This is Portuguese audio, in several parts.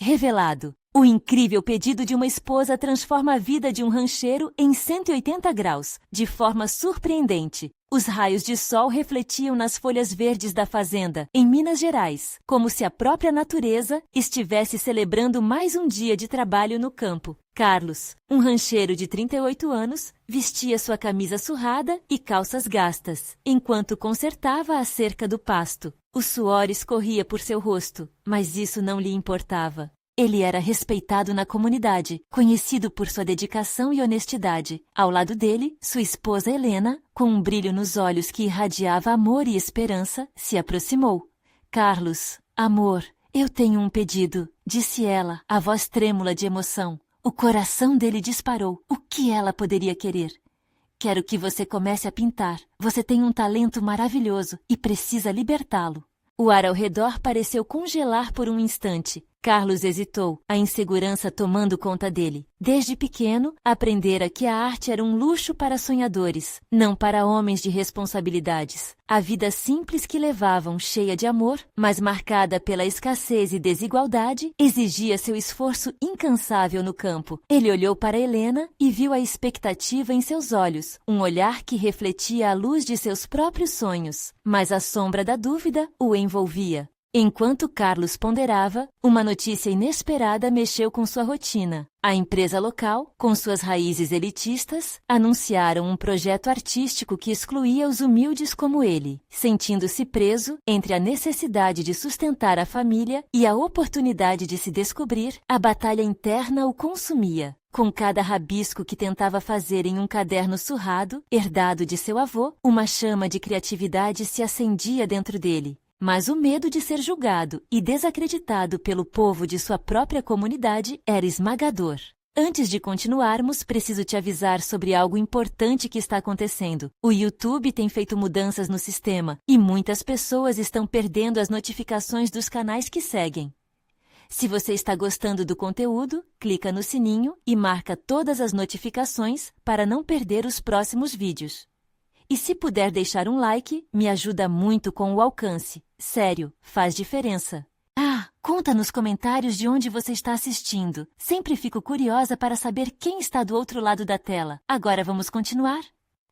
Revelado. O incrível pedido de uma esposa transforma a vida de um rancheiro em 180 graus, de forma surpreendente. Os raios de sol refletiam nas folhas verdes da fazenda, em Minas Gerais, como se a própria natureza estivesse celebrando mais um dia de trabalho no campo. Carlos, um rancheiro de 38 anos, vestia sua camisa surrada e calças gastas, enquanto consertava a cerca do pasto. O suor escorria por seu rosto, mas isso não lhe importava. Ele era respeitado na comunidade, conhecido por sua dedicação e honestidade. Ao lado dele, sua esposa Helena, com um brilho nos olhos que irradiava amor e esperança, se aproximou. Carlos, amor, eu tenho um pedido, disse ela, a voz trêmula de emoção. O coração dele disparou. O que ela poderia querer? Quero que você comece a pintar. Você tem um talento maravilhoso e precisa libertá-lo. O ar ao redor pareceu congelar por um instante. Carlos hesitou, a insegurança tomando conta dele. Desde pequeno, aprendera que a arte era um luxo para sonhadores, não para homens de responsabilidades. A vida simples que levavam, cheia de amor, mas marcada pela escassez e desigualdade, exigia seu esforço incansável no campo. Ele olhou para Helena e viu a expectativa em seus olhos, um olhar que refletia a luz de seus próprios sonhos, mas a sombra da dúvida o envolvia. Enquanto Carlos ponderava, uma notícia inesperada mexeu com sua rotina. A empresa local, com suas raízes elitistas, anunciaram um projeto artístico que excluía os humildes como ele. Sentindo-se preso entre a necessidade de sustentar a família e a oportunidade de se descobrir, a batalha interna o consumia. Com cada rabisco que tentava fazer em um caderno surrado, herdado de seu avô, uma chama de criatividade se acendia dentro dele. Mas o medo de ser julgado e desacreditado pelo povo de sua própria comunidade era esmagador. Antes de continuarmos, preciso te avisar sobre algo importante que está acontecendo. O YouTube tem feito mudanças no sistema e muitas pessoas estão perdendo as notificações dos canais que seguem. Se você está gostando do conteúdo, clica no sininho e marca todas as notificações para não perder os próximos vídeos. E se puder deixar um like, me ajuda muito com o alcance. Sério, faz diferença. Conta nos comentários de onde você está assistindo. Sempre fico curiosa para saber quem está do outro lado da tela. Agora vamos continuar?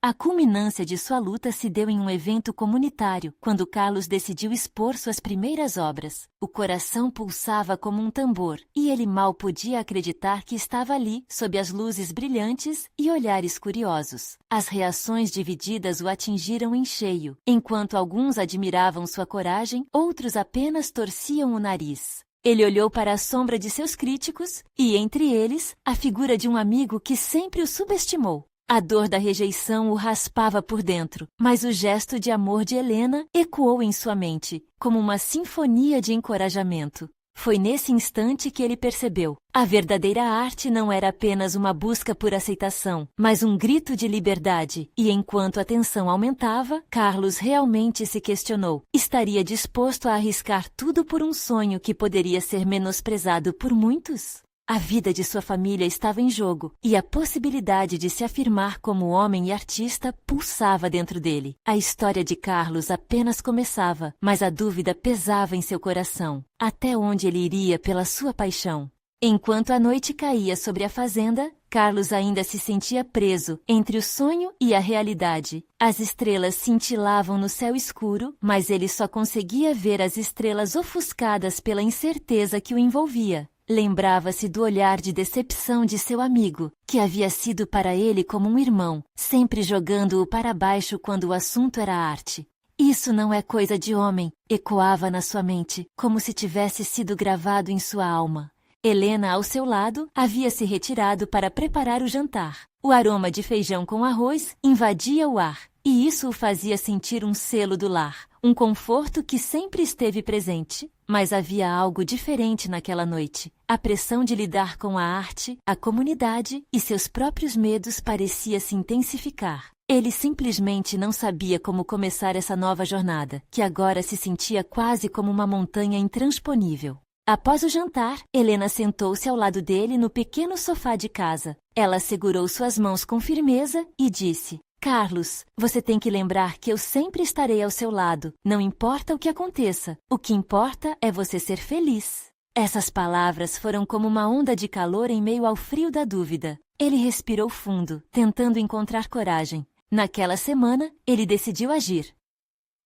A culminância de sua luta se deu em um evento comunitário, quando Carlos decidiu expor suas primeiras obras. O coração pulsava como um tambor, e ele mal podia acreditar que estava ali, sob as luzes brilhantes e olhares curiosos. As reações divididas o atingiram em cheio. Enquanto alguns admiravam sua coragem, outros apenas torciam o nariz. Ele olhou para a sombra de seus críticos, e entre eles, a figura de um amigo que sempre o subestimou. A dor da rejeição o raspava por dentro, mas o gesto de amor de Helena ecoou em sua mente, como uma sinfonia de encorajamento. Foi nesse instante que ele percebeu. A verdadeira arte não era apenas uma busca por aceitação, mas um grito de liberdade. E enquanto a tensão aumentava, Carlos realmente se questionou. Estaria disposto a arriscar tudo por um sonho que poderia ser menosprezado por muitos? A vida de sua família estava em jogo, e a possibilidade de se afirmar como homem e artista pulsava dentro dele. A história de Carlos apenas começava, mas a dúvida pesava em seu coração. Até onde ele iria pela sua paixão? Enquanto a noite caía sobre a fazenda, Carlos ainda se sentia preso entre o sonho e a realidade. As estrelas cintilavam no céu escuro, mas ele só conseguia ver as estrelas ofuscadas pela incerteza que o envolvia. Lembrava-se do olhar de decepção de seu amigo, que havia sido para ele como um irmão, sempre jogando-o para baixo quando o assunto era arte. Isso não é coisa de homem, ecoava na sua mente, como se tivesse sido gravado em sua alma. Helena, ao seu lado, havia se retirado para preparar o jantar. O aroma de feijão com arroz invadia o ar, e isso o fazia sentir um selo do lar, um conforto que sempre esteve presente. Mas havia algo diferente naquela noite. A pressão de lidar com a arte, a comunidade e seus próprios medos parecia se intensificar. Ele simplesmente não sabia como começar essa nova jornada, que agora se sentia quase como uma montanha intransponível. Após o jantar, Helena sentou-se ao lado dele no pequeno sofá de casa. Ela segurou suas mãos com firmeza e disse: Carlos, você tem que lembrar que eu sempre estarei ao seu lado, não importa o que aconteça. O que importa é você ser feliz. Essas palavras foram como uma onda de calor em meio ao frio da dúvida. Ele respirou fundo, tentando encontrar coragem. Naquela semana, ele decidiu agir.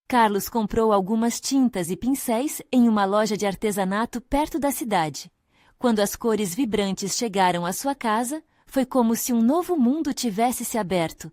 Carlos comprou algumas tintas e pincéis em uma loja de artesanato perto da cidade. Quando as cores vibrantes chegaram à sua casa, foi como se um novo mundo tivesse se aberto.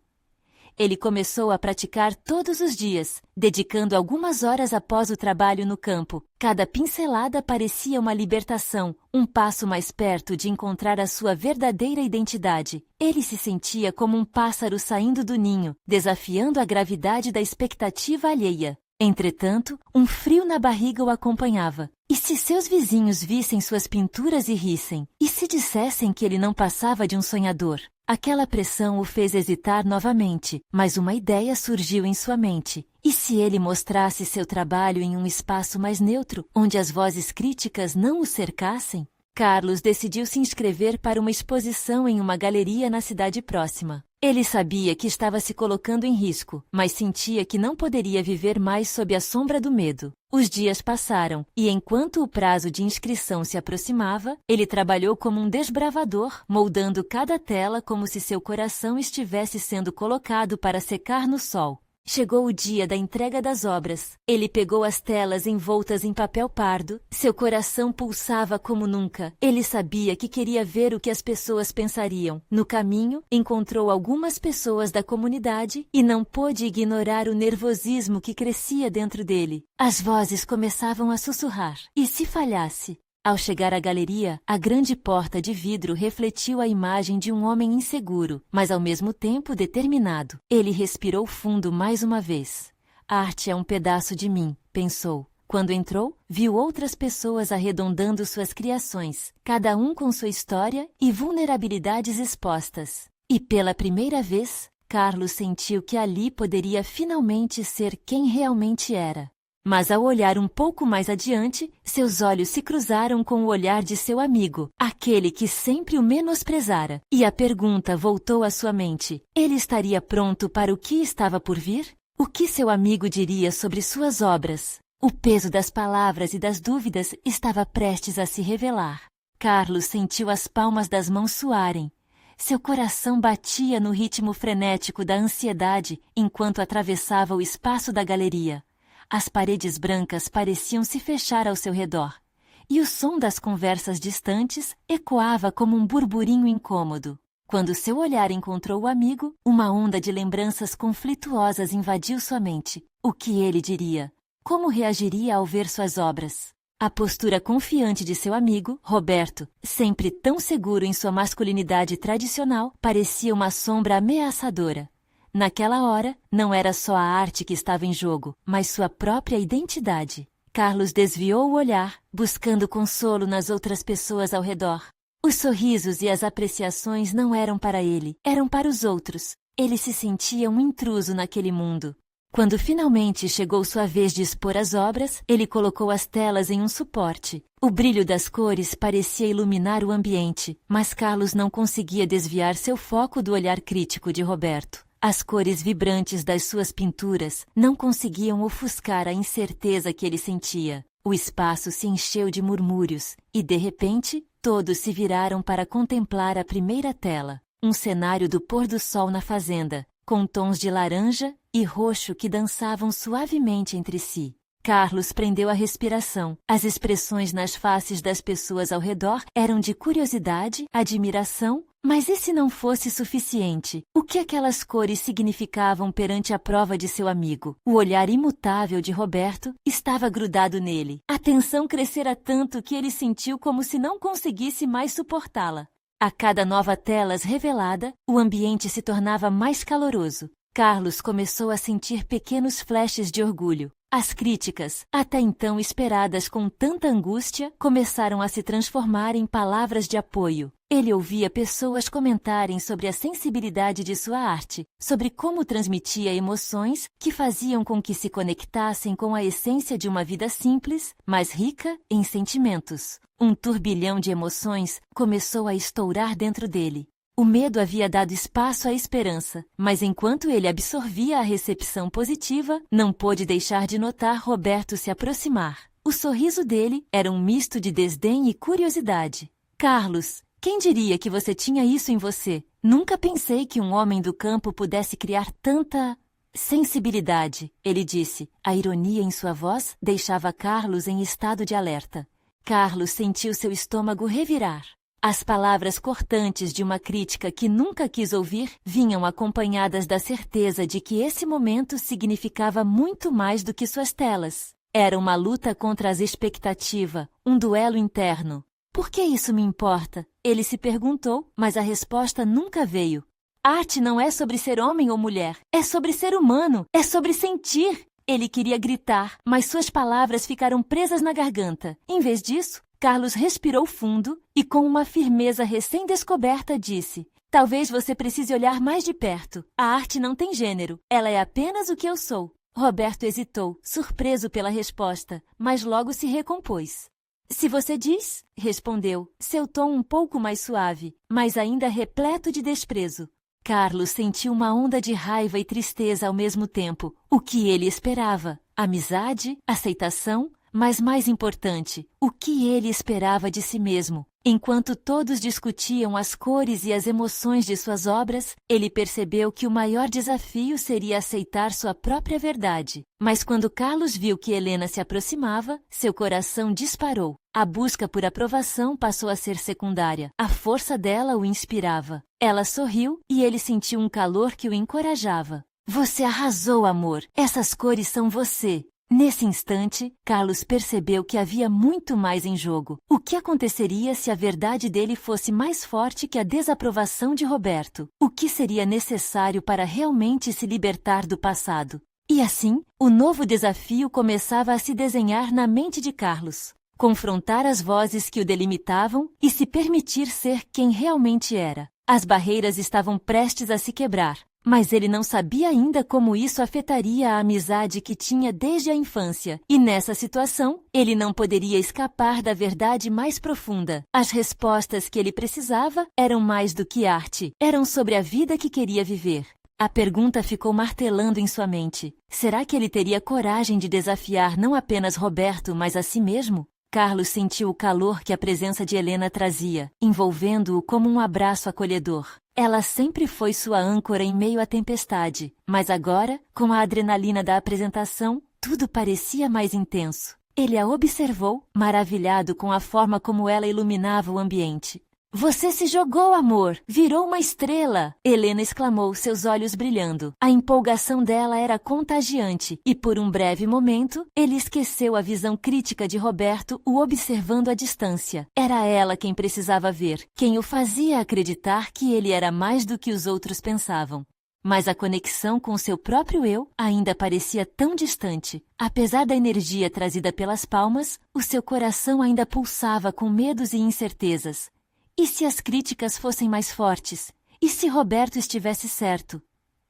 Ele começou a praticar todos os dias, dedicando algumas horas após o trabalho no campo. Cada pincelada parecia uma libertação, um passo mais perto de encontrar a sua verdadeira identidade. Ele se sentia como um pássaro saindo do ninho, desafiando a gravidade da expectativa alheia. Entretanto, um frio na barriga o acompanhava. E se seus vizinhos vissem suas pinturas e rissem? E se dissessem que ele não passava de um sonhador? Aquela pressão o fez hesitar novamente, mas uma ideia surgiu em sua mente. E se ele mostrasse seu trabalho em um espaço mais neutro, onde as vozes críticas não o cercassem? Carlos decidiu se inscrever para uma exposição em uma galeria na cidade próxima. Ele sabia que estava se colocando em risco, mas sentia que não poderia viver mais sob a sombra do medo. Os dias passaram, e enquanto o prazo de inscrição se aproximava, ele trabalhou como um desbravador, moldando cada tela como se seu coração estivesse sendo colocado para secar no sol. Chegou o dia da entrega das obras. Ele pegou as telas envoltas em papel pardo. Seu coração pulsava como nunca. Ele sabia que queria ver o que as pessoas pensariam. No caminho, encontrou algumas pessoas da comunidade e não pôde ignorar o nervosismo que crescia dentro dele. As vozes começavam a sussurrar. E se falhasse? Ao chegar à galeria, a grande porta de vidro refletiu a imagem de um homem inseguro, mas ao mesmo tempo determinado. Ele respirou fundo mais uma vez. Arte é um pedaço de mim, pensou. Quando entrou, viu outras pessoas arredondando suas criações, cada um com sua história e vulnerabilidades expostas. E pela primeira vez, Carlos sentiu que ali poderia finalmente ser quem realmente era. Mas ao olhar um pouco mais adiante, seus olhos se cruzaram com o olhar de seu amigo, aquele que sempre o menosprezara. E a pergunta voltou à sua mente. Ele estaria pronto para o que estava por vir? O que seu amigo diria sobre suas obras? O peso das palavras e das dúvidas estava prestes a se revelar. Carlos sentiu as palmas das mãos suarem. Seu coração batia no ritmo frenético da ansiedade enquanto atravessava o espaço da galeria. As paredes brancas pareciam se fechar ao seu redor, e o som das conversas distantes ecoava como um burburinho incômodo. Quando seu olhar encontrou o amigo, uma onda de lembranças conflituosas invadiu sua mente. O que ele diria? Como reagiria ao ver suas obras? A postura confiante de seu amigo, Roberto, sempre tão seguro em sua masculinidade tradicional, parecia uma sombra ameaçadora. Naquela hora, não era só a arte que estava em jogo, mas sua própria identidade. Carlos desviou o olhar, buscando consolo nas outras pessoas ao redor. Os sorrisos e as apreciações não eram para ele, eram para os outros. Ele se sentia um intruso naquele mundo. Quando finalmente chegou sua vez de expor as obras, ele colocou as telas em um suporte. O brilho das cores parecia iluminar o ambiente, mas Carlos não conseguia desviar seu foco do olhar crítico de Roberto. As cores vibrantes das suas pinturas não conseguiam ofuscar a incerteza que ele sentia. O espaço se encheu de murmúrios e, de repente, todos se viraram para contemplar a primeira tela. Um cenário do pôr do sol na fazenda, com tons de laranja e roxo que dançavam suavemente entre si. Carlos prendeu a respiração. As expressões nas faces das pessoas ao redor eram de curiosidade, admiração. Mas e se não fosse suficiente? O que aquelas cores significavam perante a prova de seu amigo? O olhar imutável de Roberto estava grudado nele. A tensão crescera tanto que ele sentiu como se não conseguisse mais suportá-la. A cada nova tela revelada, o ambiente se tornava mais caloroso. Carlos começou a sentir pequenos flashes de orgulho. As críticas, até então esperadas com tanta angústia, começaram a se transformar em palavras de apoio. Ele ouvia pessoas comentarem sobre a sensibilidade de sua arte, sobre como transmitia emoções que faziam com que se conectassem com a essência de uma vida simples, mas rica em sentimentos. Um turbilhão de emoções começou a estourar dentro dele. O medo havia dado espaço à esperança, mas enquanto ele absorvia a recepção positiva, não pôde deixar de notar Roberto se aproximar. O sorriso dele era um misto de desdém e curiosidade. Carlos, quem diria que você tinha isso em você? Nunca pensei que um homem do campo pudesse criar tanta sensibilidade, ele disse. A ironia em sua voz deixava Carlos em estado de alerta. Carlos sentiu seu estômago revirar. As palavras cortantes de uma crítica que nunca quis ouvir vinham acompanhadas da certeza de que esse momento significava muito mais do que suas telas. Era uma luta contra as expectativas, um duelo interno. Por que isso me importa? Ele se perguntou, mas a resposta nunca veio. Arte não é sobre ser homem ou mulher, é sobre ser humano, é sobre sentir. Ele queria gritar, mas suas palavras ficaram presas na garganta. Em vez disso, Carlos respirou fundo e, com uma firmeza recém-descoberta, disse: talvez você precise olhar mais de perto. A arte não tem gênero, ela é apenas o que eu sou. Roberto hesitou, surpreso pela resposta, mas logo se recompôs. Se você diz, respondeu, seu tom um pouco mais suave, mas ainda repleto de desprezo. Carlos sentiu uma onda de raiva e tristeza ao mesmo tempo. O que ele esperava? Amizade? Aceitação? Mas mais importante, o que ele esperava de si mesmo? Enquanto todos discutiam as cores e as emoções de suas obras, ele percebeu que o maior desafio seria aceitar sua própria verdade. Mas quando Carlos viu que Helena se aproximava, seu coração disparou. A busca por aprovação passou a ser secundária. A força dela o inspirava. Ela sorriu e ele sentiu um calor que o encorajava. Você arrasou, amor. Essas cores são você. Nesse instante, Carlos percebeu que havia muito mais em jogo. O que aconteceria se a verdade dele fosse mais forte que a desaprovação de Roberto? O que seria necessário para realmente se libertar do passado? E assim, o novo desafio começava a se desenhar na mente de Carlos. Confrontar as vozes que o delimitavam e se permitir ser quem realmente era. As barreiras estavam prestes a se quebrar. Mas ele não sabia ainda como isso afetaria a amizade que tinha desde a infância. E nessa situação, ele não poderia escapar da verdade mais profunda. As respostas que ele precisava eram mais do que arte. Eram sobre a vida que queria viver. A pergunta ficou martelando em sua mente. Será que ele teria coragem de desafiar não apenas Roberto, mas a si mesmo? Carlos sentiu o calor que a presença de Helena trazia, envolvendo-o como um abraço acolhedor. Ela sempre foi sua âncora em meio à tempestade, mas agora, com a adrenalina da apresentação, tudo parecia mais intenso. Ele a observou, maravilhado com a forma como ela iluminava o ambiente. Você se jogou, amor! Virou uma estrela! Helena exclamou, seus olhos brilhando. A empolgação dela era contagiante, e por um breve momento, ele esqueceu a visão crítica de Roberto, o observando à distância. Era ela quem precisava ver, quem o fazia acreditar que ele era mais do que os outros pensavam. Mas a conexão com seu próprio eu ainda parecia tão distante. Apesar da energia trazida pelas palmas, o seu coração ainda pulsava com medos e incertezas. E se as críticas fossem mais fortes? E se Roberto estivesse certo?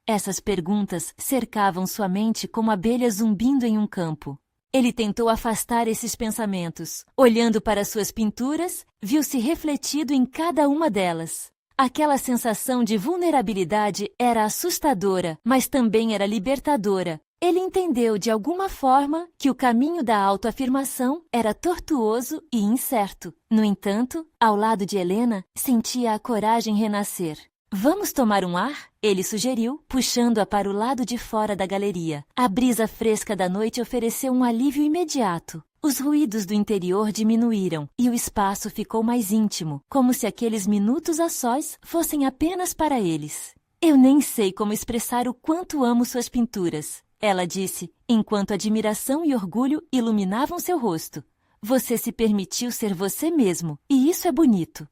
Essas perguntas cercavam sua mente como abelhas zumbindo em um campo. Ele tentou afastar esses pensamentos. Olhando para suas pinturas, viu-se refletido em cada uma delas. Aquela sensação de vulnerabilidade era assustadora, mas também era libertadora. Ele entendeu de alguma forma que o caminho da autoafirmação era tortuoso e incerto. No entanto, ao lado de Helena, sentia a coragem renascer. Vamos tomar um ar? Ele sugeriu, puxando-a para o lado de fora da galeria. A brisa fresca da noite ofereceu um alívio imediato. Os ruídos do interior diminuíram e o espaço ficou mais íntimo, como se aqueles minutos a sós fossem apenas para eles. Eu nem sei como expressar o quanto amo suas pinturas. Ela disse, enquanto admiração e orgulho iluminavam seu rosto. Você se permitiu ser você mesmo, e isso é bonito.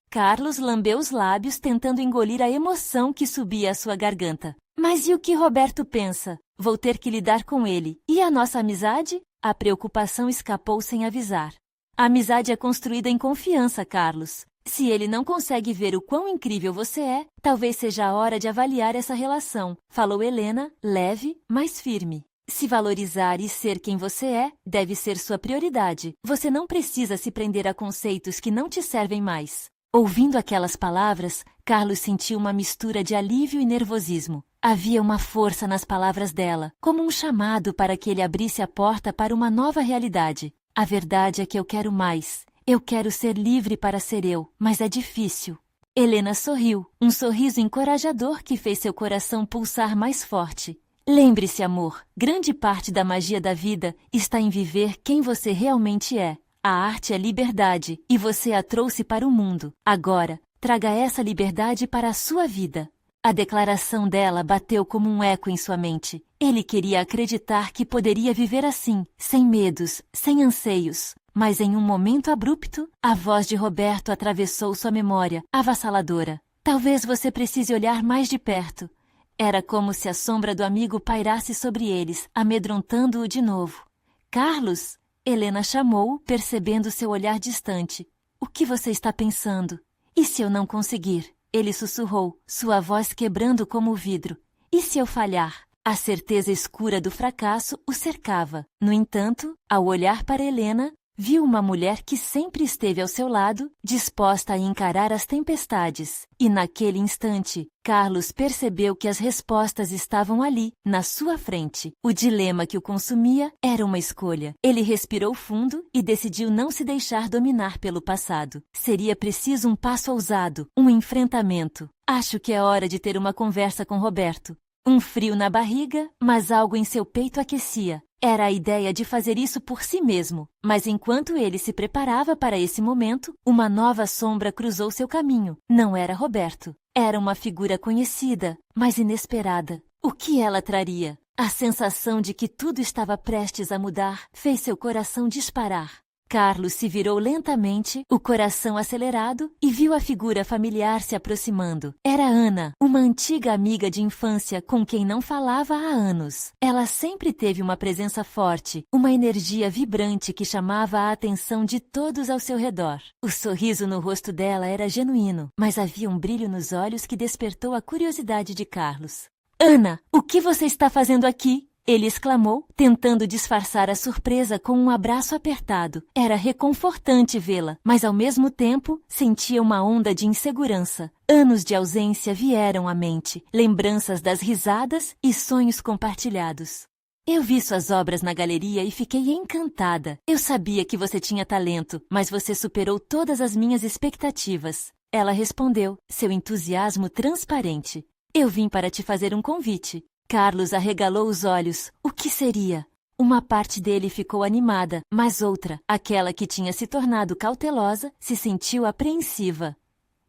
Carlos lambeu os lábios tentando engolir a emoção que subia à sua garganta. Mas e o que Roberto pensa? Vou ter que lidar com ele. E a nossa amizade? A preocupação escapou sem avisar. A amizade é construída em confiança, Carlos. Se ele não consegue ver o quão incrível você é, talvez seja a hora de avaliar essa relação, falou Helena, leve, mas firme. Se valorizar e ser quem você é, deve ser sua prioridade. Você não precisa se prender a conceitos que não te servem mais. Ouvindo aquelas palavras, Carlos sentiu uma mistura de alívio e nervosismo. Havia uma força nas palavras dela, como um chamado para que ele abrisse a porta para uma nova realidade. A verdade é que eu quero mais. Eu quero ser livre para ser eu, mas é difícil. Helena sorriu, um sorriso encorajador que fez seu coração pulsar mais forte. Lembre-se, amor, grande parte da magia da vida está em viver quem você realmente é. A arte é liberdade, e você a trouxe para o mundo. Agora, traga essa liberdade para a sua vida. A declaração dela bateu como um eco em sua mente. Ele queria acreditar que poderia viver assim, sem medos, sem anseios. Mas em um momento abrupto, a voz de Roberto atravessou sua memória, avassaladora. Talvez você precise olhar mais de perto. Era como se a sombra do amigo pairasse sobre eles, amedrontando-o de novo. Carlos? Helena chamou-o, percebendo seu olhar distante. O que você está pensando? E se eu não conseguir? Ele sussurrou, sua voz quebrando como o vidro. E se eu falhar? A certeza escura do fracasso o cercava. No entanto, ao olhar para Helena, viu uma mulher que sempre esteve ao seu lado, disposta a encarar as tempestades. E naquele instante, Carlos percebeu que as respostas estavam ali, na sua frente. O dilema que o consumia era uma escolha. Ele respirou fundo e decidiu não se deixar dominar pelo passado. Seria preciso um passo ousado, um enfrentamento. Acho que é hora de ter uma conversa com Roberto. Um frio na barriga, mas algo em seu peito aquecia. Era a ideia de fazer isso por si mesmo, mas enquanto ele se preparava para esse momento, uma nova sombra cruzou seu caminho. Não era Roberto. Era uma figura conhecida, mas inesperada. O que ela traria? A sensação de que tudo estava prestes a mudar fez seu coração disparar. Carlos se virou lentamente, o coração acelerado, e viu a figura familiar se aproximando. Era Ana, uma antiga amiga de infância com quem não falava há anos. Ela sempre teve uma presença forte, uma energia vibrante que chamava a atenção de todos ao seu redor. O sorriso no rosto dela era genuíno, mas havia um brilho nos olhos que despertou a curiosidade de Carlos. Ana, o que você está fazendo aqui? Ele exclamou, tentando disfarçar a surpresa com um abraço apertado. Era reconfortante vê-la, mas ao mesmo tempo sentia uma onda de insegurança. Anos de ausência vieram à mente, lembranças das risadas e sonhos compartilhados. Eu vi suas obras na galeria e fiquei encantada. Eu sabia que você tinha talento, mas você superou todas as minhas expectativas. Ela respondeu, seu entusiasmo transparente. Eu vim para te fazer um convite. Carlos arregalou os olhos. O que seria? Uma parte dele ficou animada, mas outra, aquela que tinha se tornado cautelosa, se sentiu apreensiva.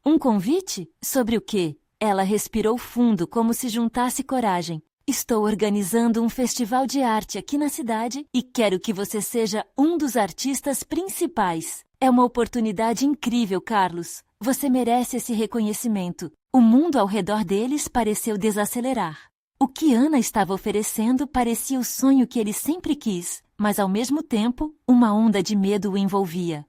Um convite? Sobre o quê? Ela respirou fundo, como se juntasse coragem. Estou organizando um festival de arte aqui na cidade e quero que você seja um dos artistas principais. É uma oportunidade incrível, Carlos. Você merece esse reconhecimento. O mundo ao redor deles pareceu desacelerar. O que Ana estava oferecendo parecia o sonho que ele sempre quis, mas ao mesmo tempo, uma onda de medo o envolvia.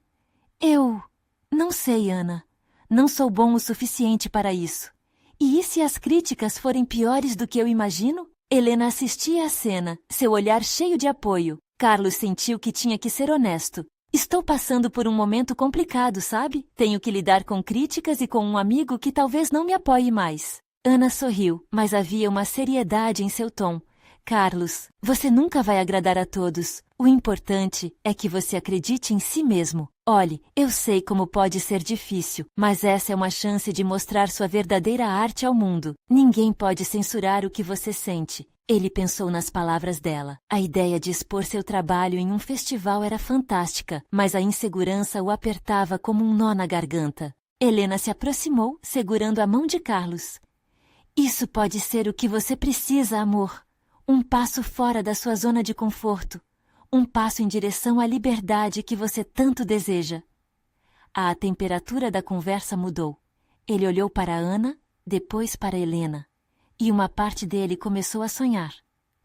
Eu não sei, Ana. Não sou bom o suficiente para isso. E se as críticas forem piores do que eu imagino? Helena assistia à cena, seu olhar cheio de apoio. Carlos sentiu que tinha que ser honesto. Estou passando por um momento complicado, sabe? Tenho que lidar com críticas e com um amigo que talvez não me apoie mais. Ana sorriu, mas havia uma seriedade em seu tom. Carlos, você nunca vai agradar a todos. O importante é que você acredite em si mesmo. Olhe, eu sei como pode ser difícil, mas essa é uma chance de mostrar sua verdadeira arte ao mundo. Ninguém pode censurar o que você sente. Ele pensou nas palavras dela. A ideia de expor seu trabalho em um festival era fantástica, mas a insegurança o apertava como um nó na garganta. Helena se aproximou, segurando a mão de Carlos. Isso pode ser o que você precisa, amor. Um passo fora da sua zona de conforto. Um passo em direção à liberdade que você tanto deseja. A temperatura da conversa mudou. Ele olhou para Ana, depois para Helena. E uma parte dele começou a sonhar.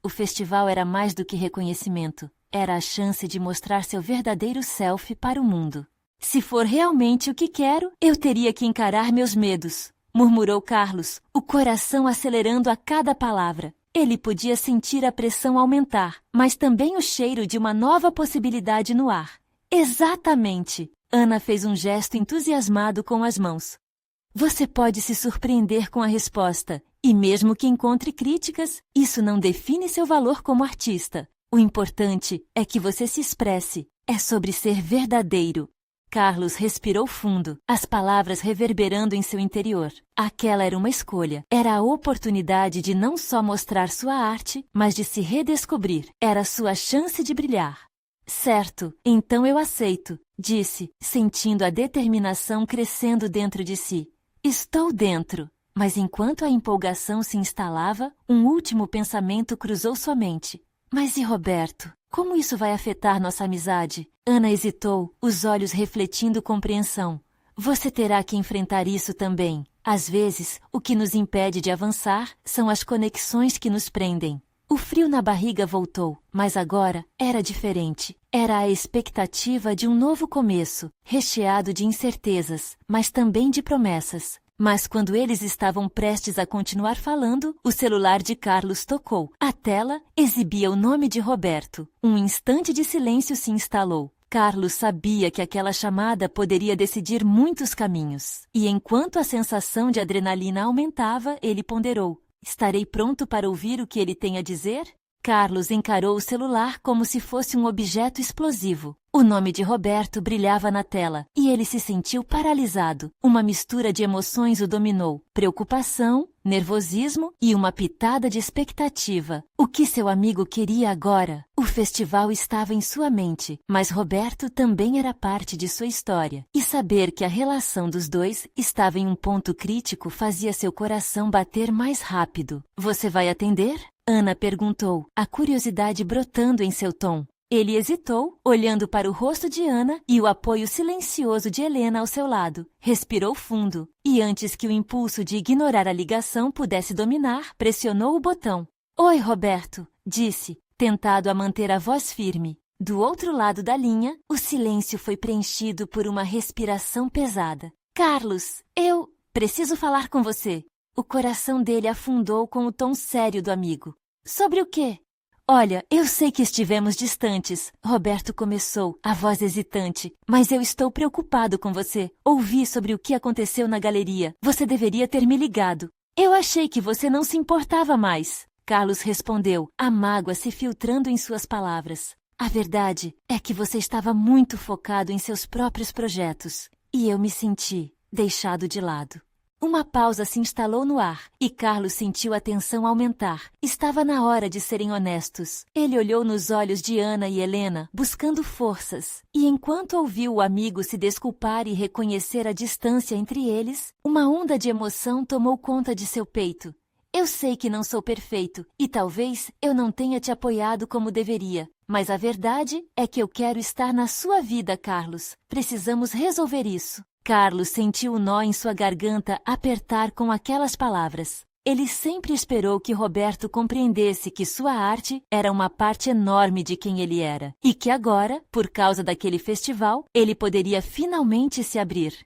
O festival era mais do que reconhecimento. Era a chance de mostrar seu verdadeiro self para o mundo. Se for realmente o que quero, eu teria que encarar meus medos. Murmurou Carlos, o coração acelerando a cada palavra. Ele podia sentir a pressão aumentar, mas também o cheiro de uma nova possibilidade no ar. Exatamente! Ana fez um gesto entusiasmado com as mãos. Você pode se surpreender com a resposta, e mesmo que encontre críticas, isso não define seu valor como artista. O importante é que você se expresse. É sobre ser verdadeiro. Carlos respirou fundo, as palavras reverberando em seu interior. Aquela era uma escolha. Era a oportunidade de não só mostrar sua arte, mas de se redescobrir. Era sua chance de brilhar. Certo, então eu aceito, disse, sentindo a determinação crescendo dentro de si. Estou dentro. Mas enquanto a empolgação se instalava, um último pensamento cruzou sua mente. Mas e Roberto? Como isso vai afetar nossa amizade? Ana hesitou, os olhos refletindo compreensão. Você terá que enfrentar isso também. Às vezes, o que nos impede de avançar são as conexões que nos prendem. O frio na barriga voltou, mas agora era diferente. Era a expectativa de um novo começo, recheado de incertezas, mas também de promessas. Mas quando eles estavam prestes a continuar falando, o celular de Carlos tocou. A tela exibia o nome de Roberto. Um instante de silêncio se instalou. Carlos sabia que aquela chamada poderia decidir muitos caminhos. E enquanto a sensação de adrenalina aumentava, ele ponderou. Estarei pronto para ouvir o que ele tem a dizer? Carlos encarou o celular como se fosse um objeto explosivo. O nome de Roberto brilhava na tela e ele se sentiu paralisado. Uma mistura de emoções o dominou: preocupação, nervosismo e uma pitada de expectativa. O que seu amigo queria agora? O festival estava em sua mente, mas Roberto também era parte de sua história. E saber que a relação dos dois estava em um ponto crítico fazia seu coração bater mais rápido. Você vai atender? Ana perguntou, a curiosidade brotando em seu tom. Ele hesitou, olhando para o rosto de Ana e o apoio silencioso de Helena ao seu lado. Respirou fundo e, antes que o impulso de ignorar a ligação pudesse dominar, pressionou o botão. Oi, Roberto, disse, tentado a manter a voz firme. Do outro lado da linha, o silêncio foi preenchido por uma respiração pesada. Carlos, eu preciso falar com você. O coração dele afundou com o tom sério do amigo. Sobre o quê? Olha, eu sei que estivemos distantes, Roberto começou, a voz hesitante, mas eu estou preocupado com você. Ouvi sobre o que aconteceu na galeria. Você deveria ter me ligado. Eu achei que você não se importava mais. Carlos respondeu, a mágoa se filtrando em suas palavras. A verdade é que você estava muito focado em seus próprios projetos, e eu me senti deixado de lado. Uma pausa se instalou no ar, e Carlos sentiu a tensão aumentar. Estava na hora de serem honestos. Ele olhou nos olhos de Ana e Helena, buscando forças. E enquanto ouviu o amigo se desculpar e reconhecer a distância entre eles, uma onda de emoção tomou conta de seu peito. Eu sei que não sou perfeito, e talvez eu não tenha te apoiado como deveria. Mas a verdade é que eu quero estar na sua vida, Carlos. Precisamos resolver isso. Carlos sentiu o nó em sua garganta apertar com aquelas palavras. Ele sempre esperou que Roberto compreendesse que sua arte era uma parte enorme de quem ele era, e que agora, por causa daquele festival, ele poderia finalmente se abrir.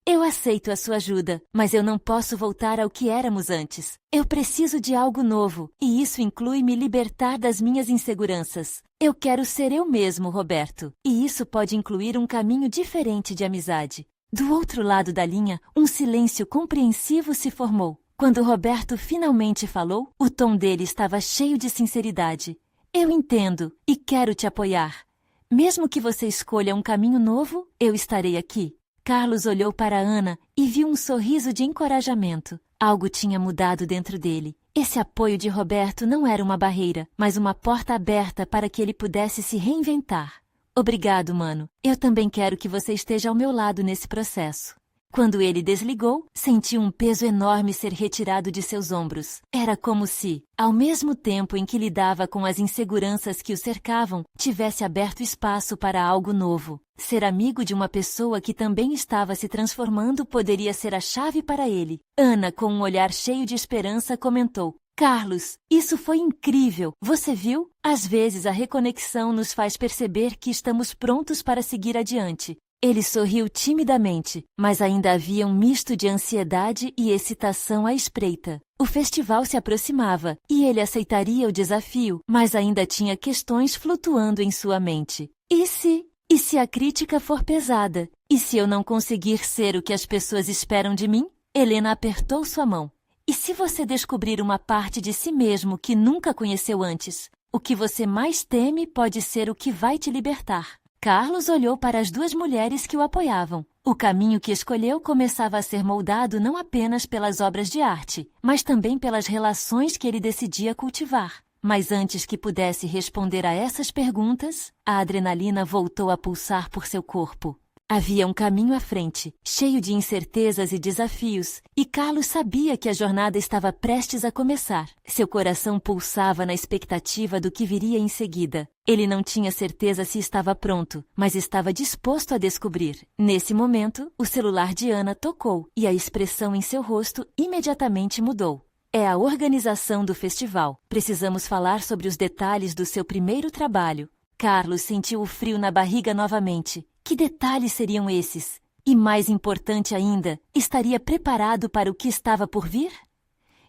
Eu aceito a sua ajuda, mas eu não posso voltar ao que éramos antes. Eu preciso de algo novo, e isso inclui me libertar das minhas inseguranças. Eu quero ser eu mesmo, Roberto, e isso pode incluir um caminho diferente de amizade. Do outro lado da linha, um silêncio compreensivo se formou. Quando Roberto finalmente falou, o tom dele estava cheio de sinceridade. Eu entendo e quero te apoiar. Mesmo que você escolha um caminho novo, eu estarei aqui. Carlos olhou para Ana e viu um sorriso de encorajamento. Algo tinha mudado dentro dele. Esse apoio de Roberto não era uma barreira, mas uma porta aberta para que ele pudesse se reinventar. Obrigado, mano. Eu também quero que você esteja ao meu lado nesse processo. Quando ele desligou, sentiu um peso enorme ser retirado de seus ombros. Era como se, ao mesmo tempo em que lidava com as inseguranças que o cercavam, tivesse aberto espaço para algo novo. Ser amigo de uma pessoa que também estava se transformando poderia ser a chave para ele. Ana, com um olhar cheio de esperança, comentou: Carlos, isso foi incrível. Você viu? Às vezes a reconexão nos faz perceber que estamos prontos para seguir adiante. Ele sorriu timidamente, mas ainda havia um misto de ansiedade e excitação à espreita. O festival se aproximava e ele aceitaria o desafio, mas ainda tinha questões flutuando em sua mente. E se a crítica for pesada? E se eu não conseguir ser o que as pessoas esperam de mim? Helena apertou sua mão. E se você descobrir uma parte de si mesmo que nunca conheceu antes? O que você mais teme pode ser o que vai te libertar. Carlos olhou para as duas mulheres que o apoiavam. O caminho que escolheu começava a ser moldado não apenas pelas obras de arte, mas também pelas relações que ele decidia cultivar. Mas antes que pudesse responder a essas perguntas, a adrenalina voltou a pulsar por seu corpo. Havia um caminho à frente, cheio de incertezas e desafios, e Carlos sabia que a jornada estava prestes a começar. Seu coração pulsava na expectativa do que viria em seguida. Ele não tinha certeza se estava pronto, mas estava disposto a descobrir. Nesse momento, o celular de Ana tocou e a expressão em seu rosto imediatamente mudou. É a organização do festival. Precisamos falar sobre os detalhes do seu primeiro trabalho. Carlos sentiu o frio na barriga novamente. Que detalhes seriam esses? E mais importante ainda, estaria preparado para o que estava por vir?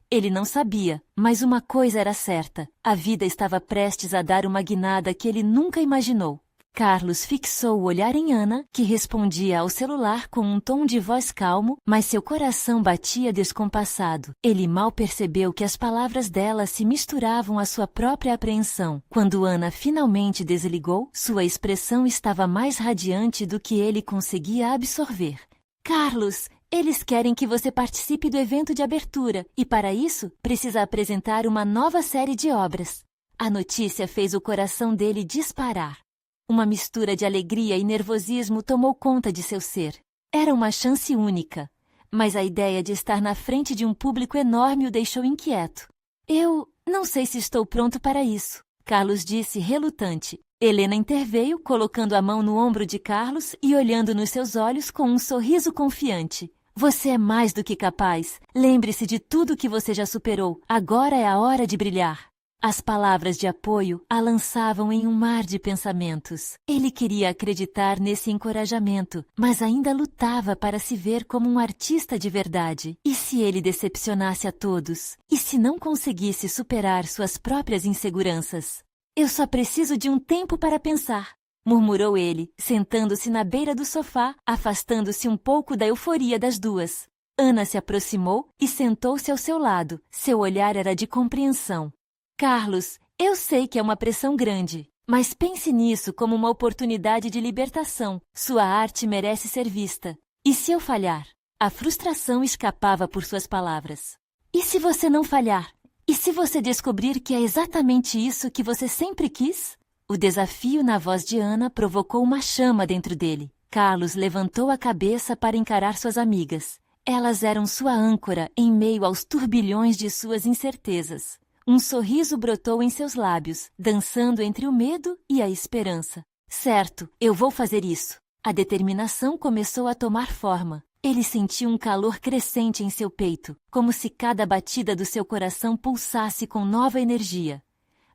Ele não sabia, mas uma coisa era certa. A vida estava prestes a dar uma guinada que ele nunca imaginou. Carlos fixou o olhar em Ana, que respondia ao celular com um tom de voz calmo, mas seu coração batia descompassado. Ele mal percebeu que as palavras dela se misturavam à sua própria apreensão. Quando Ana finalmente desligou, sua expressão estava mais radiante do que ele conseguia absorver. Carlos, eles querem que você participe do evento de abertura e, para isso, precisa apresentar uma nova série de obras. A notícia fez o coração dele disparar. Uma mistura de alegria e nervosismo tomou conta de seu ser. Era uma chance única, mas a ideia de estar na frente de um público enorme o deixou inquieto. Eu não sei se estou pronto para isso, Carlos disse relutante. Helena interveio, colocando a mão no ombro de Carlos e olhando nos seus olhos com um sorriso confiante. Você é mais do que capaz. Lembre-se de tudo que você já superou. Agora é a hora de brilhar. As palavras de apoio a lançavam em um mar de pensamentos. Ele queria acreditar nesse encorajamento, mas ainda lutava para se ver como um artista de verdade. E se ele decepcionasse a todos? E se não conseguisse superar suas próprias inseguranças? Eu só preciso de um tempo para pensar, murmurou ele, sentando-se na beira do sofá, afastando-se um pouco da euforia das duas. Ana se aproximou e sentou-se ao seu lado. Seu olhar era de compreensão. Carlos, eu sei que é uma pressão grande, mas pense nisso como uma oportunidade de libertação. Sua arte merece ser vista. E se eu falhar? A frustração escapava por suas palavras. E se você não falhar? E se você descobrir que é exatamente isso que você sempre quis? O desafio na voz de Ana provocou uma chama dentro dele. Carlos levantou a cabeça para encarar suas amigas. Elas eram sua âncora em meio aos turbilhões de suas incertezas. Um sorriso brotou em seus lábios, dançando entre o medo e a esperança. Certo, eu vou fazer isso. A determinação começou a tomar forma. Ele sentiu um calor crescente em seu peito, como se cada batida do seu coração pulsasse com nova energia.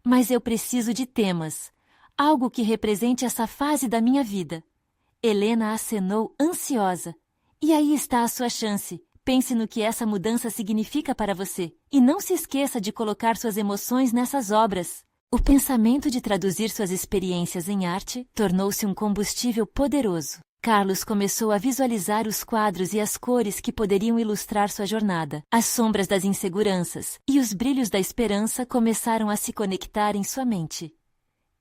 Mas eu preciso de temas, algo que represente essa fase da minha vida. Helena acenou ansiosa. E aí está a sua chance. Pense no que essa mudança significa para você. E não se esqueça de colocar suas emoções nessas obras. O pensamento de traduzir suas experiências em arte tornou-se um combustível poderoso. Carlos começou a visualizar os quadros e as cores que poderiam ilustrar sua jornada. As sombras das inseguranças e os brilhos da esperança começaram a se conectar em sua mente.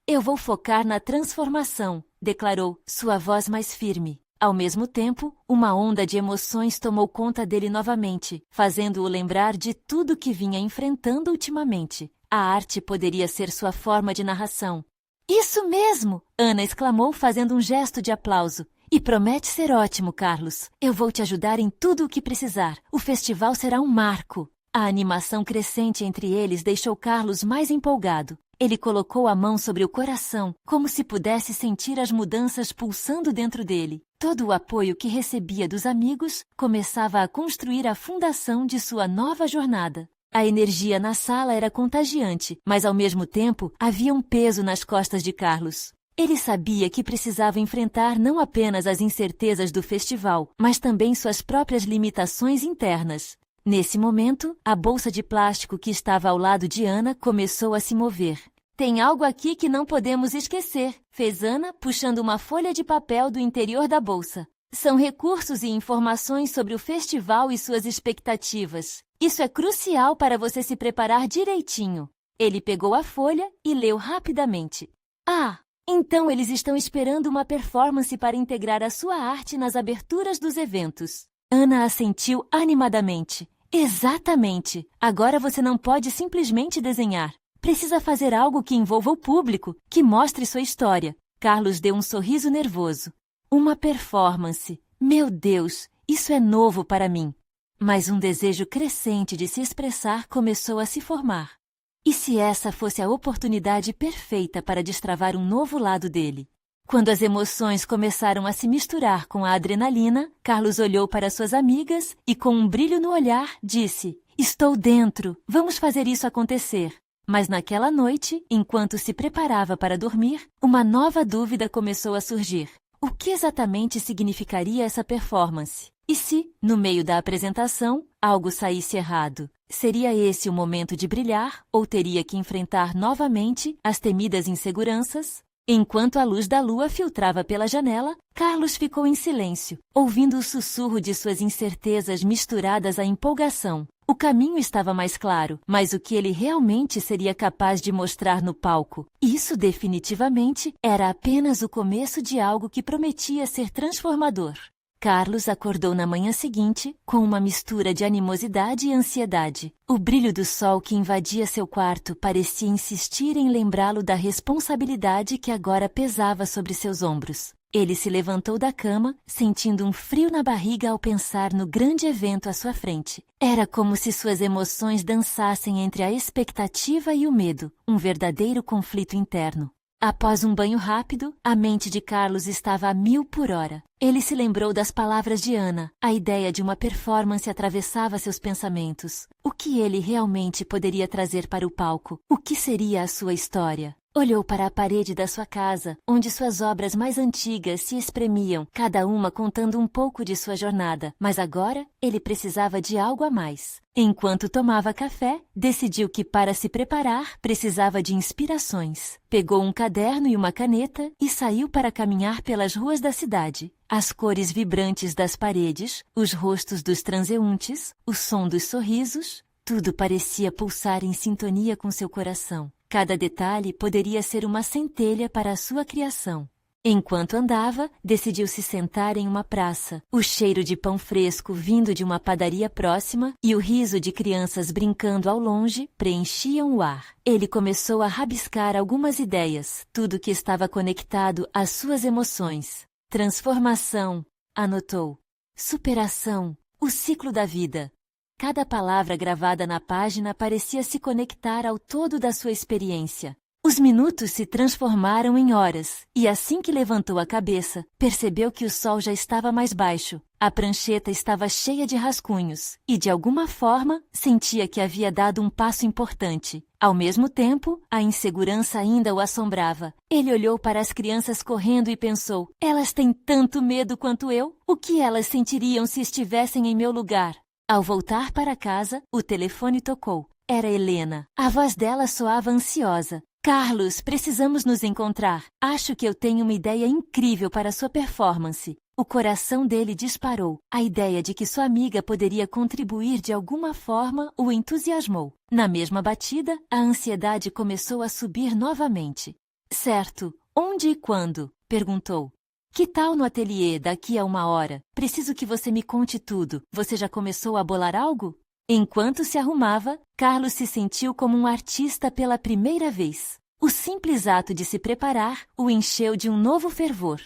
Eu vou focar na transformação, declarou, sua voz mais firme. Ao mesmo tempo, uma onda de emoções tomou conta dele novamente, fazendo-o lembrar de tudo que vinha enfrentando ultimamente. A arte poderia ser sua forma de narração. Isso mesmo! Ana exclamou, fazendo um gesto de aplauso. E promete ser ótimo, Carlos. Eu vou te ajudar em tudo o que precisar. O festival será um marco. A animação crescente entre eles deixou Carlos mais empolgado. Ele colocou a mão sobre o coração, como se pudesse sentir as mudanças pulsando dentro dele. Todo o apoio que recebia dos amigos começava a construir a fundação de sua nova jornada. A energia na sala era contagiante, mas ao mesmo tempo havia um peso nas costas de Carlos. Ele sabia que precisava enfrentar não apenas as incertezas do festival, mas também suas próprias limitações internas. Nesse momento, a bolsa de plástico que estava ao lado de Ana começou a se mover. Tem algo aqui que não podemos esquecer, fez Ana, puxando uma folha de papel do interior da bolsa. São recursos e informações sobre o festival e suas expectativas. Isso é crucial para você se preparar direitinho. Ele pegou a folha e leu rapidamente. Ah, Então eles estão esperando uma performance para integrar a sua arte nas aberturas dos eventos. Ana assentiu animadamente. Exatamente! Agora você não pode simplesmente desenhar. Precisa fazer algo que envolva o público, que mostre sua história. Carlos deu um sorriso nervoso. Uma performance. Meu Deus, isso é novo para mim. Mas um desejo crescente de se expressar começou a se formar. E se essa fosse a oportunidade perfeita para destravar um novo lado dele? Quando as emoções começaram a se misturar com a adrenalina, Carlos olhou para suas amigas e, com um brilho no olhar, disse: "Estou dentro, vamos fazer isso acontecer." Mas naquela noite, enquanto se preparava para dormir, uma nova dúvida começou a surgir. O que exatamente significaria essa performance? E se, no meio da apresentação, algo saísse errado? Seria esse o momento de brilhar ou teria que enfrentar novamente as temidas inseguranças? Enquanto a luz da lua filtrava pela janela, Carlos ficou em silêncio, ouvindo o sussurro de suas incertezas misturadas à empolgação. O caminho estava mais claro, mas o que ele realmente seria capaz de mostrar no palco? Isso definitivamente era apenas o começo de algo que prometia ser transformador. Carlos acordou na manhã seguinte com uma mistura de animosidade e ansiedade. O brilho do sol que invadia seu quarto parecia insistir em lembrá-lo da responsabilidade que agora pesava sobre seus ombros. Ele se levantou da cama, sentindo um frio na barriga ao pensar no grande evento à sua frente. Era como se suas emoções dançassem entre a expectativa e o medo, um verdadeiro conflito interno. Após um banho rápido, a mente de Carlos estava a 1000 por hora. Ele se lembrou das palavras de Ana. A ideia de uma performance atravessava seus pensamentos. O que ele realmente poderia trazer para o palco? O que seria a sua história? Olhou para a parede da sua casa, onde suas obras mais antigas se espremiam, cada uma contando um pouco de sua jornada. Mas agora, ele precisava de algo a mais. Enquanto tomava café, decidiu que para se preparar, precisava de inspirações. Pegou um caderno e uma caneta e saiu para caminhar pelas ruas da cidade. As cores vibrantes das paredes, os rostos dos transeuntes, o som dos sorrisos, tudo parecia pulsar em sintonia com seu coração. Cada detalhe poderia ser uma centelha para a sua criação. Enquanto andava, decidiu se sentar em uma praça. O cheiro de pão fresco vindo de uma padaria próxima e o riso de crianças brincando ao longe preenchiam o ar. Ele começou a rabiscar algumas ideias, tudo que estava conectado às suas emoções. Transformação, anotou. Superação, o ciclo da vida. Cada palavra gravada na página parecia se conectar ao todo da sua experiência. Os minutos se transformaram em horas, e assim que levantou a cabeça, percebeu que o sol já estava mais baixo. A prancheta estava cheia de rascunhos, e de alguma forma sentia que havia dado um passo importante. Ao mesmo tempo, a insegurança ainda o assombrava. Ele olhou para as crianças correndo e pensou: elas têm tanto medo quanto eu? O que elas sentiriam se estivessem em meu lugar? Ao voltar para casa, o telefone tocou. Era Helena. A voz dela soava ansiosa. Carlos, precisamos nos encontrar. Acho que eu tenho uma ideia incrível para sua performance. O coração dele disparou. A ideia de que sua amiga poderia contribuir de alguma forma o entusiasmou. Na mesma batida, a ansiedade começou a subir novamente. Certo, onde e quando? Perguntou. Que tal no ateliê daqui a 1 hora? Preciso que você me conte tudo. Você já começou a bolar algo? Enquanto se arrumava, Carlos se sentiu como um artista pela primeira vez. O simples ato de se preparar o encheu de um novo fervor.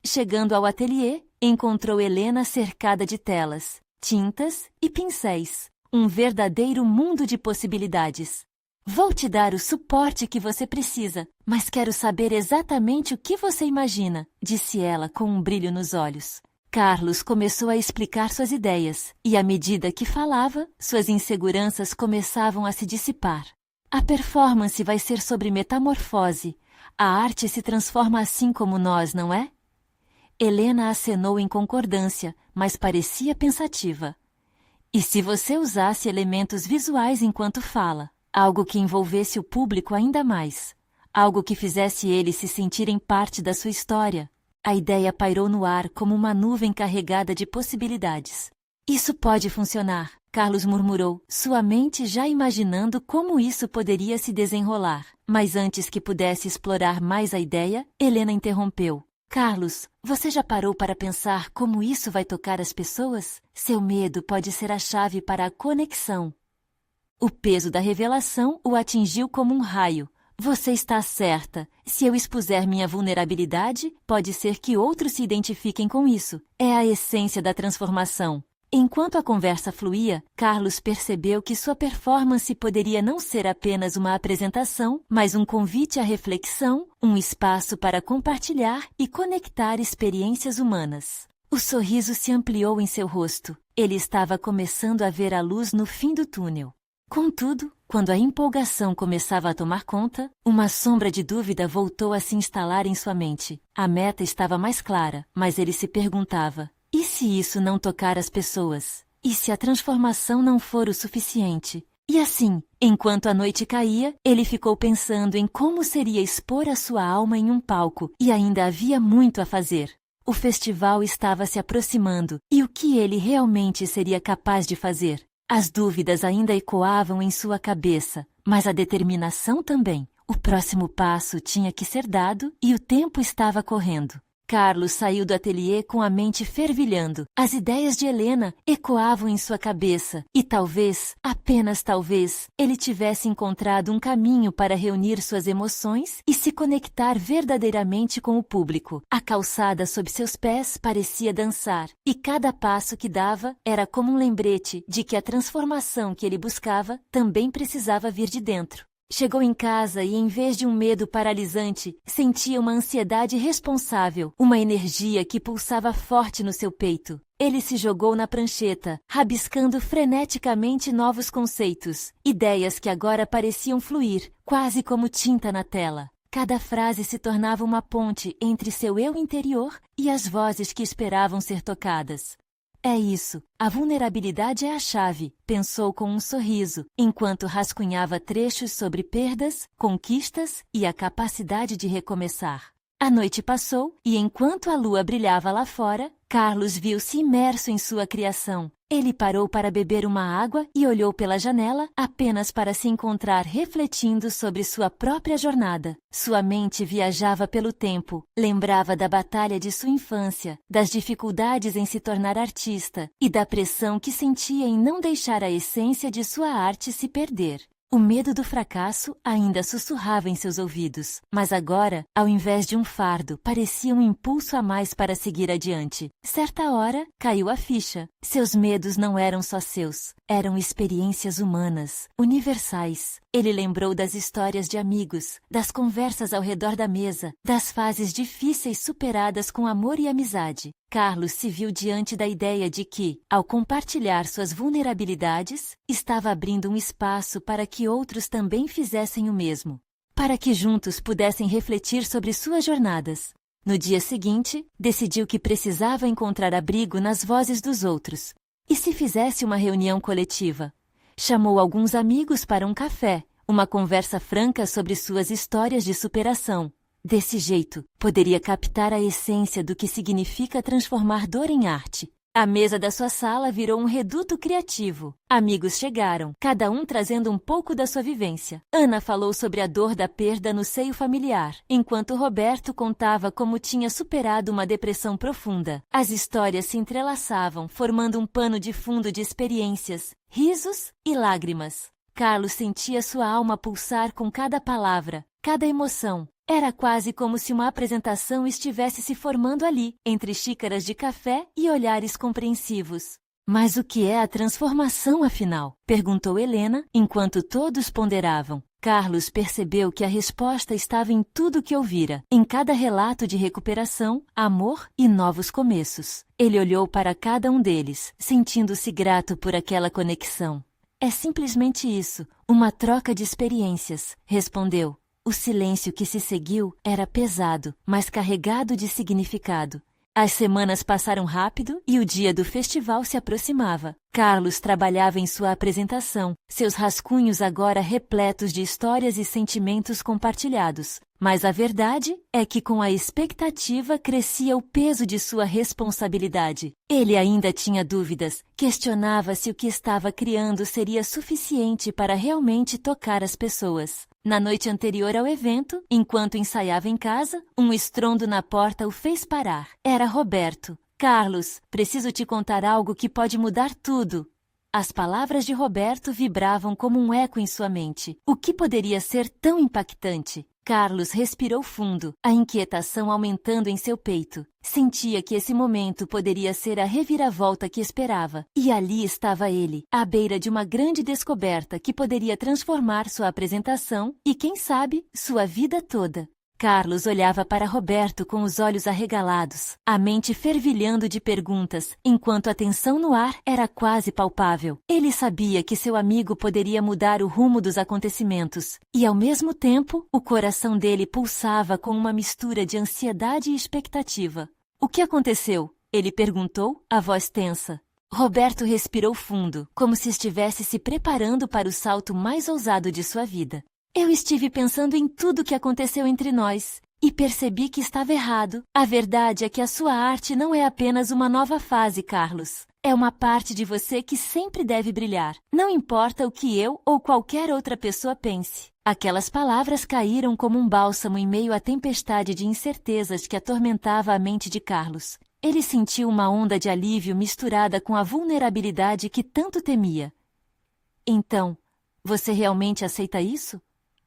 Chegando ao ateliê, encontrou Helena cercada de telas, tintas e pincéis. Um verdadeiro mundo de possibilidades. Vou te dar o suporte que você precisa, mas quero saber exatamente o que você imagina, disse ela com um brilho nos olhos. Carlos começou a explicar suas ideias, e à medida que falava, suas inseguranças começavam a se dissipar. A performance vai ser sobre metamorfose. A arte se transforma assim como nós, não é? Helena acenou em concordância, mas parecia pensativa. E se você usasse elementos visuais enquanto fala? Algo que envolvesse o público ainda mais. Algo que fizesse eles se sentirem parte da sua história. A ideia pairou no ar como uma nuvem carregada de possibilidades. Isso pode funcionar. Carlos murmurou, sua mente já imaginando como isso poderia se desenrolar. Mas antes que pudesse explorar mais a ideia, Helena interrompeu. Carlos, você já parou para pensar como isso vai tocar as pessoas? Seu medo pode ser a chave para a conexão. O peso da revelação o atingiu como um raio. Você está certa. Se eu expuser minha vulnerabilidade, pode ser que outros se identifiquem com isso. É a essência da transformação. Enquanto a conversa fluía, Carlos percebeu que sua performance poderia não ser apenas uma apresentação, mas um convite à reflexão, um espaço para compartilhar e conectar experiências humanas. O sorriso se ampliou em seu rosto. Ele estava começando a ver a luz no fim do túnel. Contudo, quando a empolgação começava a tomar conta, uma sombra de dúvida voltou a se instalar em sua mente. A meta estava mais clara, mas ele se perguntava: e se isso não tocar as pessoas? E se a transformação não for o suficiente? E assim, enquanto a noite caía, ele ficou pensando em como seria expor a sua alma em um palco, e ainda havia muito a fazer. O festival estava se aproximando, e o que ele realmente seria capaz de fazer? As dúvidas ainda ecoavam em sua cabeça, mas a determinação também. O próximo passo tinha que ser dado e o tempo estava correndo. Carlos saiu do ateliê com a mente fervilhando. As ideias de Helena ecoavam em sua cabeça e talvez, apenas talvez, ele tivesse encontrado um caminho para reunir suas emoções e se conectar verdadeiramente com o público. A calçada sob seus pés parecia dançar e cada passo que dava era como um lembrete de que a transformação que ele buscava também precisava vir de dentro. Chegou em casa e, em vez de um medo paralisante, sentia uma ansiedade responsável, uma energia que pulsava forte no seu peito. Ele se jogou na prancheta, rabiscando freneticamente novos conceitos, ideias que agora pareciam fluir, quase como tinta na tela. Cada frase se tornava uma ponte entre seu eu interior e as vozes que esperavam ser tocadas. É isso, a vulnerabilidade é a chave, pensou com um sorriso, enquanto rascunhava trechos sobre perdas, conquistas e a capacidade de recomeçar. A noite passou e enquanto a lua brilhava lá fora, Carlos viu-se imerso em sua criação. Ele parou para beber uma água e olhou pela janela apenas para se encontrar refletindo sobre sua própria jornada. Sua mente viajava pelo tempo, lembrava da batalha de sua infância, das dificuldades em se tornar artista e da pressão que sentia em não deixar a essência de sua arte se perder. O medo do fracasso ainda sussurrava em seus ouvidos, mas agora, ao invés de um fardo, parecia um impulso a mais para seguir adiante. Certa hora, caiu a ficha. Seus medos não eram só seus, eram experiências humanas, universais. Ele lembrou das histórias de amigos, das conversas ao redor da mesa, das fases difíceis superadas com amor e amizade. Carlos se viu diante da ideia de que, ao compartilhar suas vulnerabilidades, estava abrindo um espaço para que outros também fizessem o mesmo, para que juntos pudessem refletir sobre suas jornadas. No dia seguinte, decidiu que precisava encontrar abrigo nas vozes dos outros. E se fizesse uma reunião coletiva? Chamou alguns amigos para um café, uma conversa franca sobre suas histórias de superação. Desse jeito, poderia captar a essência do que significa transformar dor em arte. A mesa da sua sala virou um reduto criativo. Amigos chegaram, cada um trazendo um pouco da sua vivência. Ana falou sobre a dor da perda no seio familiar, enquanto Roberto contava como tinha superado uma depressão profunda. As histórias se entrelaçavam, formando um pano de fundo de experiências, risos e lágrimas. Carlos sentia sua alma pulsar com cada palavra, cada emoção. Era quase como se uma apresentação estivesse se formando ali, entre xícaras de café e olhares compreensivos. Mas o que é a transformação, afinal? Perguntou Helena, enquanto todos ponderavam. Carlos percebeu que a resposta estava em tudo que ouvira, em cada relato de recuperação, amor e novos começos. Ele olhou para cada um deles, sentindo-se grato por aquela conexão. É simplesmente isso, uma troca de experiências, respondeu. O silêncio que se seguiu era pesado, mas carregado de significado. As semanas passaram rápido e o dia do festival se aproximava. Carlos trabalhava em sua apresentação, seus rascunhos agora repletos de histórias e sentimentos compartilhados. Mas a verdade é que com a expectativa crescia o peso de sua responsabilidade. Ele ainda tinha dúvidas, questionava se o que estava criando seria suficiente para realmente tocar as pessoas. Na noite anterior ao evento, enquanto ensaiava em casa, um estrondo na porta o fez parar. Era Roberto. Carlos, preciso te contar algo que pode mudar tudo. As palavras de Roberto vibravam como um eco em sua mente. O que poderia ser tão impactante? Carlos respirou fundo, a inquietação aumentando em seu peito. Sentia que esse momento poderia ser a reviravolta que esperava. E ali estava ele, à beira de uma grande descoberta que poderia transformar sua apresentação e, quem sabe, sua vida toda. Carlos olhava para Roberto com os olhos arregalados, a mente fervilhando de perguntas, enquanto a tensão no ar era quase palpável. Ele sabia que seu amigo poderia mudar o rumo dos acontecimentos, e ao mesmo tempo, o coração dele pulsava com uma mistura de ansiedade e expectativa. O que aconteceu? Ele perguntou, a voz tensa. Roberto respirou fundo, como se estivesse se preparando para o salto mais ousado de sua vida. Eu estive pensando em tudo o que aconteceu entre nós e percebi que estava errado. A verdade é que a sua arte não é apenas uma nova fase, Carlos. É uma parte de você que sempre deve brilhar. Não importa o que eu ou qualquer outra pessoa pense. Aquelas palavras caíram como um bálsamo em meio à tempestade de incertezas que atormentava a mente de Carlos. Ele sentiu uma onda de alívio misturada com a vulnerabilidade que tanto temia. Então, você realmente aceita isso?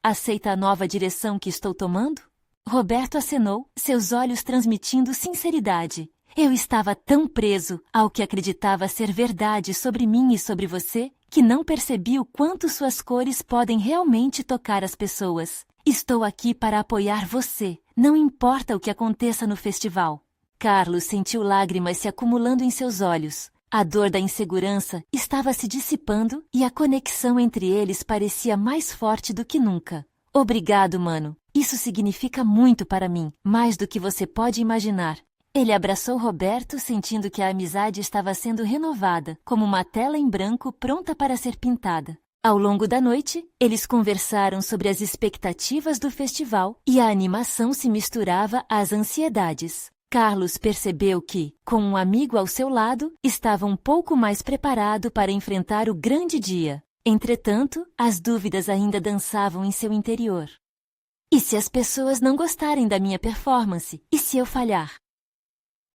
Aceita a nova direção que estou tomando? Roberto acenou, seus olhos transmitindo sinceridade. Eu estava tão preso ao que acreditava ser verdade sobre mim e sobre você, que não percebi o quanto suas cores podem realmente tocar as pessoas. Estou aqui para apoiar você, não importa o que aconteça no festival. Carlos sentiu lágrimas se acumulando em seus olhos. A dor da insegurança estava se dissipando e a conexão entre eles parecia mais forte do que nunca. Obrigado, mano. Isso significa muito para mim, mais do que você pode imaginar. Ele abraçou Roberto, sentindo que a amizade estava sendo renovada, como uma tela em branco pronta para ser pintada. Ao longo da noite, eles conversaram sobre as expectativas do festival e a animação se misturava às ansiedades. Carlos percebeu que, com um amigo ao seu lado, estava um pouco mais preparado para enfrentar o grande dia. Entretanto, as dúvidas ainda dançavam em seu interior. E se as pessoas não gostarem da minha performance? E se eu falhar?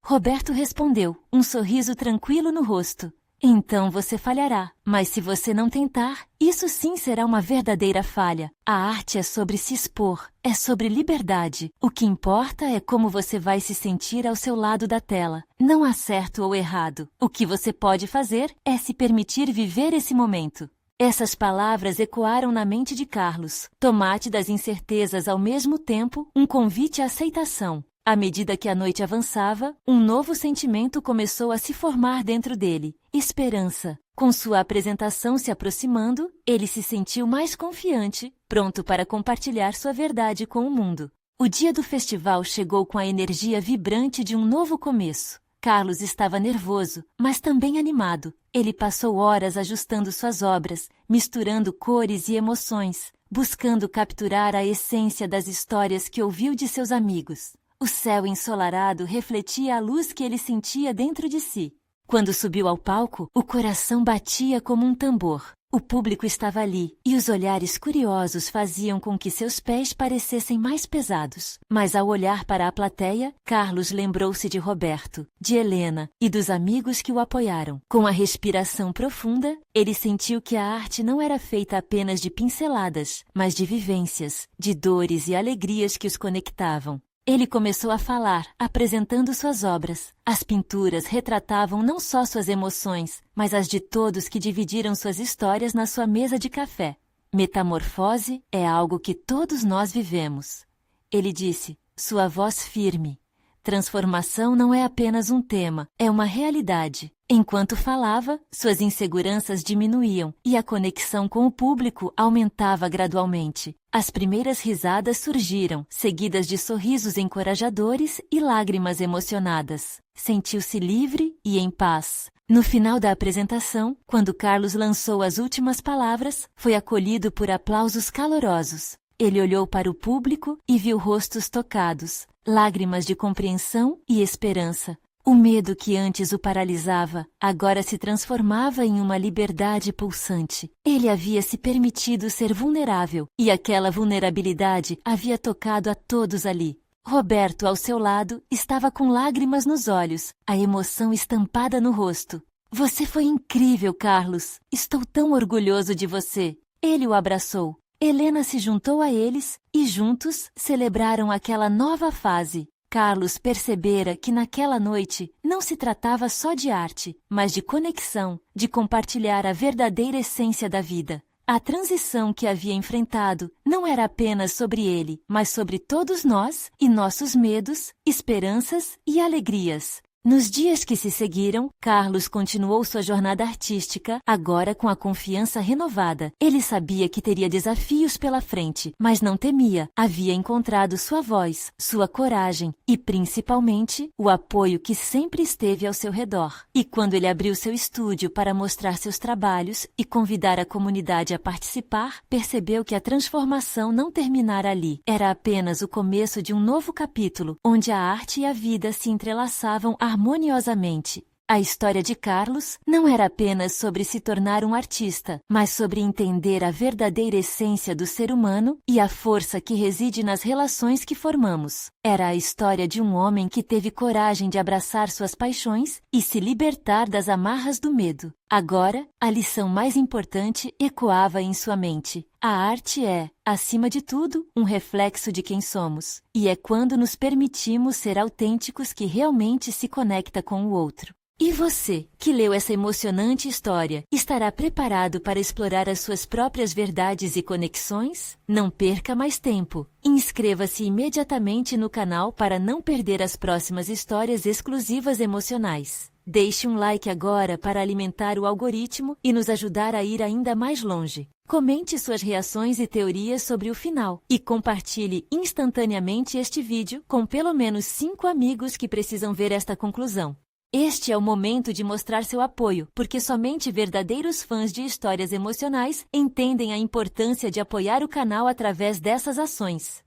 Roberto respondeu, um sorriso tranquilo no rosto. Então você falhará, mas se você não tentar, isso sim será uma verdadeira falha. A arte é sobre se expor, é sobre liberdade. O que importa é como você vai se sentir ao seu lado da tela. Não há certo ou errado. O que você pode fazer é se permitir viver esse momento. Essas palavras ecoaram na mente de Carlos. Tomate das incertezas ao mesmo tempo, um convite à aceitação. À medida que a noite avançava, um novo sentimento começou a se formar dentro dele. Esperança. Com sua apresentação se aproximando, ele se sentiu mais confiante, pronto para compartilhar sua verdade com o mundo. O dia do festival chegou com a energia vibrante de um novo começo. Carlos estava nervoso, mas também animado. Ele passou horas ajustando suas obras, misturando cores e emoções, buscando capturar a essência das histórias que ouviu de seus amigos. O céu ensolarado refletia a luz que ele sentia dentro de si. Quando subiu ao palco, o coração batia como um tambor. O público estava ali, e os olhares curiosos faziam com que seus pés parecessem mais pesados. Mas ao olhar para a plateia, Carlos lembrou-se de Roberto, de Helena e dos amigos que o apoiaram. Com a respiração profunda, ele sentiu que a arte não era feita apenas de pinceladas, mas de vivências, de dores e alegrias que os conectavam. Ele começou a falar, apresentando suas obras. As pinturas retratavam não só suas emoções, mas as de todos que dividiram suas histórias na sua mesa de café. Metamorfose é algo que todos nós vivemos. Ele disse, sua voz firme. Transformação não é apenas um tema, é uma realidade. Enquanto falava, suas inseguranças diminuíam e a conexão com o público aumentava gradualmente. As primeiras risadas surgiram, seguidas de sorrisos encorajadores e lágrimas emocionadas. Sentiu-se livre e em paz. No final da apresentação, quando Carlos lançou as últimas palavras, foi acolhido por aplausos calorosos. Ele olhou para o público e viu rostos tocados, lágrimas de compreensão e esperança. O medo que antes o paralisava, agora se transformava em uma liberdade pulsante. Ele havia se permitido ser vulnerável, e aquela vulnerabilidade havia tocado a todos ali. Roberto, ao seu lado, estava com lágrimas nos olhos, a emoção estampada no rosto. Você foi incrível, Carlos. Estou tão orgulhoso de você. Ele o abraçou. Helena se juntou a eles e juntos celebraram aquela nova fase. Carlos percebera que naquela noite não se tratava só de arte, mas de conexão, de compartilhar a verdadeira essência da vida. A transição que havia enfrentado não era apenas sobre ele, mas sobre todos nós e nossos medos, esperanças e alegrias. Nos dias que se seguiram, Carlos continuou sua jornada artística, agora com a confiança renovada. Ele sabia que teria desafios pela frente, mas não temia. Havia encontrado sua voz, sua coragem e, principalmente, o apoio que sempre esteve ao seu redor. E quando ele abriu seu estúdio para mostrar seus trabalhos e convidar a comunidade a participar, percebeu que a transformação não terminara ali. Era apenas o começo de um novo capítulo, onde a arte e a vida se entrelaçavam harmoniosamente. A história de Carlos não era apenas sobre se tornar um artista, mas sobre entender a verdadeira essência do ser humano e a força que reside nas relações que formamos. Era a história de um homem que teve coragem de abraçar suas paixões e se libertar das amarras do medo. Agora, a lição mais importante ecoava em sua mente. A arte é, acima de tudo, um reflexo de quem somos. E é quando nos permitimos ser autênticos que realmente se conecta com o outro. E você, que leu essa emocionante história, estará preparado para explorar as suas próprias verdades e conexões? Não perca mais tempo. Inscreva-se imediatamente no canal para não perder as próximas histórias exclusivas emocionais. Deixe um like agora para alimentar o algoritmo e nos ajudar a ir ainda mais longe. Comente suas reações e teorias sobre o final e compartilhe instantaneamente este vídeo com pelo menos 5 amigos que precisam ver esta conclusão. Este é o momento de mostrar seu apoio, porque somente verdadeiros fãs de histórias emocionais entendem a importância de apoiar o canal através dessas ações.